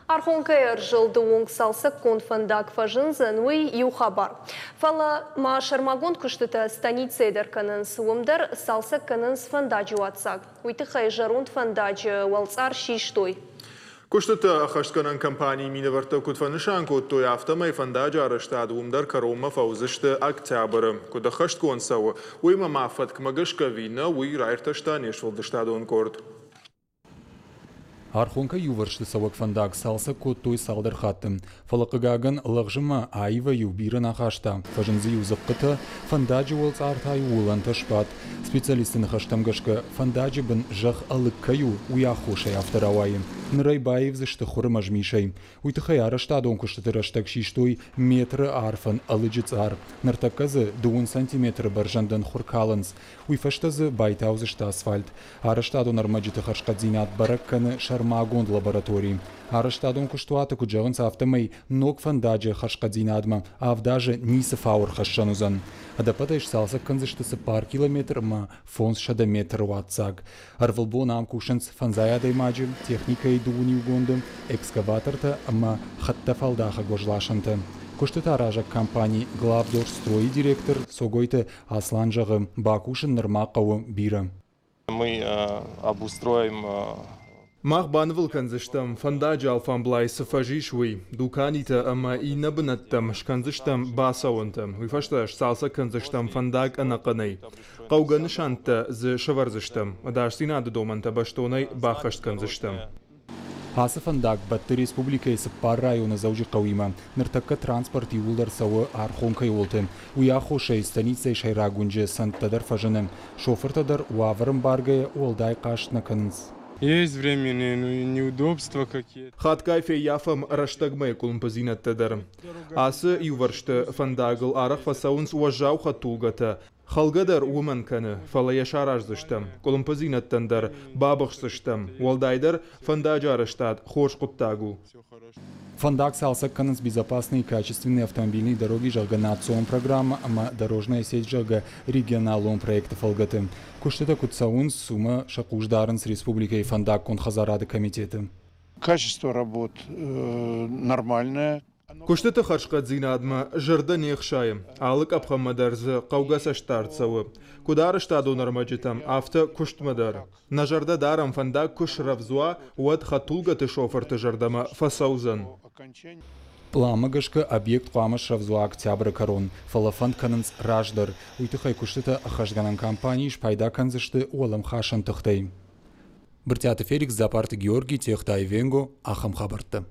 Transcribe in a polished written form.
Архонкаер жылды оңсалсық конфандак фажынзын уй юхабар. Фала ма шармагон күштіті станицейдер кінін суымдар салсық кінін фандаджу атсақ. Уйтықай жарунд фандаджы уалцар шиштой. Куштата ахаштканан компании миноварта кутфанышан куттой автомай фандаджа араштад умдар карома фаузышты октябрь. Куда хашткон сау. Уйма мафат кмагашка вина уй райрташта нешвалдыштадон корд. Архонка юваршты савак фандак салса коттой салдар хаттым. Фалакыгаган лыгжыма айва юбирын ахашта. Фажынзы юзыпкыты фандаджы уолц артай улан ташпат. Специалистын хаштамгашка фандаджы бін жах алыккаю уяхушай авторавайым. Нырай баев зышты хурым ажмишай. Уйтыхай араштадон куштаты раштак шиштой метры арфан алыджыц ар. Нартаказы 2 сантиметр баржандан хуркаланс. Уйфаштазы байтаузышты асфальт. Араштадон армаджыты хашкадзинат баракканы шармагонд лаборатории. Араштадон куштуаты куджагынс автомай ног фандаджы хашкадзинадма, авдажы нисы фаур хашшанузан. Адапатайш салса канзыштысы пар километр ма фонс шада метр уатсаг. Арвылбо нам кушанс фанзаядай маджы, техникай дууни угондым, экскаваторта ма хатта фалдаха гожлашанты. Куштыта ражак компании главдорстрой директор согойты Аслан жағы Бакушин Нырмақауы биры. Мы обустроим Мах банвыл канзыштам фандаджа алфамблай сафажишвый. Дуканита ама и набынаттам шканзыштам басауантам. Уйфашташ салса канзыштам фандаг анаканай. Қауганышанта зы шаварзыштам. Адашсинады доманта баштонай бахашт канзыштам. Асы фандак батты республикайсы пар района заужи қауима. Ныртакка транспорт юлдар сауы архонкай олты. Уяхошай станицай шайрагунжы санттадар фажыным. Шофыртадар уаварым баргая олдай қашт наканынс. Есть временные неудобства какие-то. Хаткайфе яфам раштагмай кулумпазинаттадар. Асы юваршты фандагыл арах фасаунс уажау хатулгата. Халгадар уман каны фалаяшараждыштам. Кулумпазинаттандар бабықсыштам. Уалдайдар фандаджа араштад хош куттагу. Фандак салса канынс безопасные и качественные автомобильные дороги жага национ программа, ама дорожная сеть жага регионалон проекта фалгаты. Куштыта кутсаунс сумма шакуждарен с республикой фандак конхазарады комитеты. Качество работ нормальное. Куштыта харшкадзинадма жырда нехшайым. Алык апхамадарзы қаугасаштарцауы. Кудар штаду нормаджитам авто куштмадар. На жарда дарам фандак куш равзуа уад хатулгаты шоферты жардама фасаузан. Пламагашка объект қуамыш равзуа октябрь корон. Фалафанд канынс раждар. Уйтыхай куштыта ахашганан компании шпайда канзышты уалам хашан тахтай. Быртяты Феликс Запарты Георгий Техтай Венго Ахам Хабарты.